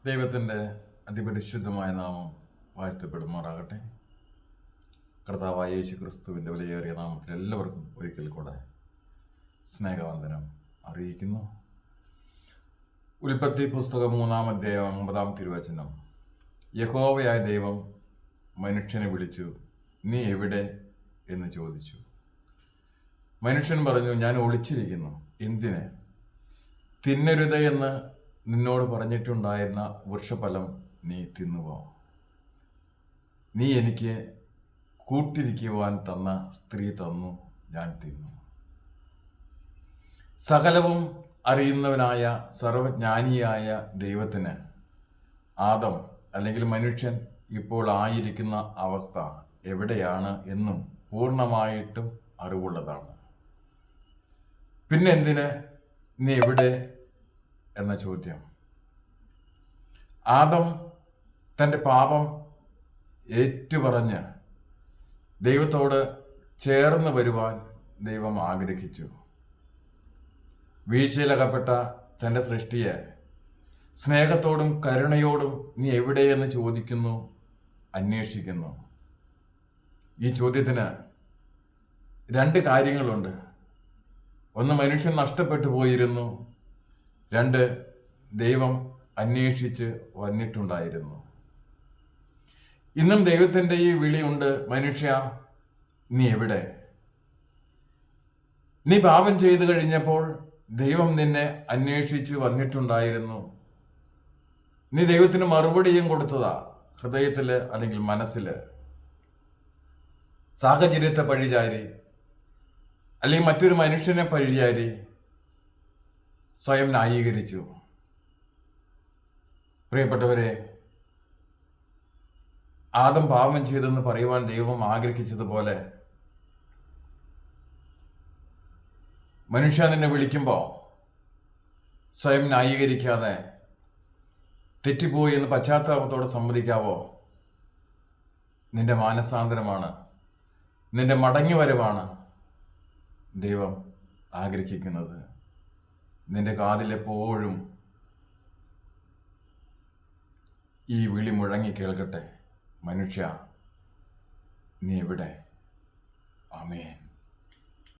ദൈവത്തിൻ്റെ അതിപരിശുദ്ധമായ നാമം വാഴ്ത്തപ്പെടുമാറാകട്ടെ. കർത്താവായ യേശു ക്രിസ്തുവിൻ്റെ വിലയേറിയ നാമത്തിൽ എല്ലാവർക്കും ഒരിക്കൽ കൂടെ സ്നേഹവന്ദനം അറിയിക്കുന്നു. ഉൽപ്പത്തി പുസ്തകം 3-ാം അധ്യായം 9-ാം തിരുവചനം. യഹോവയായ ദൈവം മനുഷ്യനെ വിളിച്ചു, നീ എവിടെ എന്ന് ചോദിച്ചു. മനുഷ്യൻ പറഞ്ഞു, ഞാൻ ഒളിച്ചിരിക്കുന്നു. എന്തിന്? തിന്നരുത് എന്ന് നിന്നോട് പറഞ്ഞിട്ടുണ്ടായിരുന്ന വൃക്ഷഫലം നീ തിന്നുവോ? നീ എനിക്ക് കൂട്ടിരിക്കുവാൻ തന്ന സ്ത്രീ തന്നു, ഞാൻ തിന്നു. സകലവും അറിയുന്നവനായ സർവജ്ഞാനിയായ ദൈവത്തിന് ആദം അല്ലെങ്കിൽ മനുഷ്യൻ ഇപ്പോൾ ആയിരിക്കുന്ന അവസ്ഥ എവിടെയാണ് എന്നും പൂർണ്ണമായിട്ടും അറിവുള്ളതാണ്. പിന്നെ എന്തിന് നീ എവിടെ എന്ന ചോദ്യം? ആദം തൻ്റെ പാപം ഏറ്റുപറഞ്ഞ് ദൈവത്തോട് ചേർന്ന് വരുവാൻ ദൈവം ആഗ്രഹിച്ചു. വീഴ്ചയിലകപ്പെട്ട തൻ്റെ സൃഷ്ടിയെ സ്നേഹത്തോടും കരുണയോടും നീ എവിടെയെന്ന് ചോദിക്കുന്നു, അന്വേഷിക്കുന്നു. ഈ ചോദ്യത്തിന് രണ്ട് കാര്യങ്ങളുണ്ട്. ഒന്ന്, മനുഷ്യൻ നഷ്ടപ്പെട്ടു പോയിരുന്നു. രണ്ട്, ദൈവം അന്വേഷിച്ച് വന്നിട്ടുണ്ടായിരുന്നു. ഇന്നും ദൈവത്തിൻ്റെ ഈ വിളിയുണ്ട്, മനുഷ്യ നീ എവിടെ? നീ പാപം ചെയ്തു കഴിഞ്ഞപ്പോൾ ദൈവം നിന്നെ അന്വേഷിച്ച് വന്നിട്ടുണ്ടായിരുന്നു. നീ ദൈവത്തിന് മറുപടിയും കൊടുത്തതാ, ഹൃദയത്തില് അല്ലെങ്കിൽ മനസ്സില്. സാഹചര്യത്തെ പഴിചാരി അല്ലെങ്കിൽ മറ്റൊരു മനുഷ്യനെ പഴിചാരി സ്വയം ന്യായീകരിച്ചു. പ്രിയപ്പെട്ടവരെ, ആദം പാപം ചെയ്തെന്ന് പറയുവാൻ ദൈവം ആഗ്രഹിച്ചതുപോലെ മനുഷ്യ നിന്നെ വിളിക്കുമ്പോൾ സ്വയം ന്യായീകരിക്കാതെ തെറ്റിപ്പോയി എന്ന് പശ്ചാത്താപത്തോടെ സമ്മതിക്കാവോ? നിന്റെ മാനസാന്തരമാണ്, നിന്റെ മടങ്ങിവരവാണ് ദൈവം ആഗ്രഹിക്കുന്നത്. നിന്റെ കാതിൽ എപ്പോഴും ഈ വിളി മുഴങ്ങി കേൾക്കട്ടെ, മനുഷ്യ നീ എവിടെ? ആമേൻ.